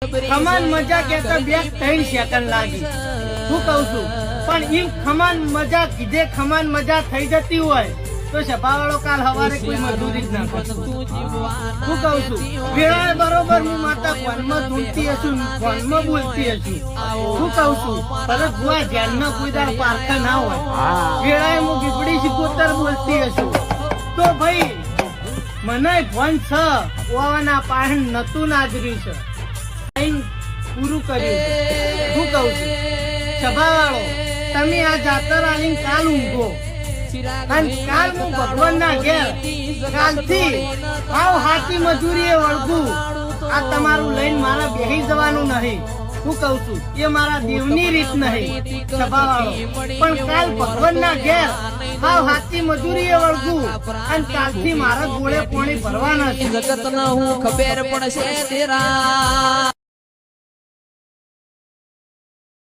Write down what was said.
ખમાન મજા કેતા 2-3 સેકન્ડ લાગી હું કહું છું પણ એમ ખમાન મજા કીધે ખમાન મજા થઈ જતી હોય તો સભાવાળો કાલ સવારે કોઈ મજૂરી જ ના કરતો હું કહું છું વેળાએ બરોબર હું માતા ફોનમાં ધૂણતી હશું ફોનમાં બોલતી હશું હું કહું છું ભલે ભુવા ધ્યાનમાં કોઈ દાળ પારખા ના હોય વેળાએ હું બીપડી સિકોતર બોલતી હશું તો ભાઈ મને ફોન છ ઓવાના પાહણ નતું નાજર્યું છે પૂરું કર્યું હું કહું છું સભાવાળો તમે આ જાતર આવીને કાલ ઊંઘો અને કાલ હું ભગવાન ના ઘેર કાલથી આવ હાથી મજૂરી એ વળગું આ તમારું લઈને મારા બેહી જવાનું નહીં હું કહું છું એ મારા દેવની રીત નહીં સભાવાળો પણ કાલ ભગવાન ના ઘેર આવ હાથી મજૂરી એ વળગું અને કાલથી મારા ગોળે પાણી ભરવાના છે જગત ના હું ખબર પડશે તેરા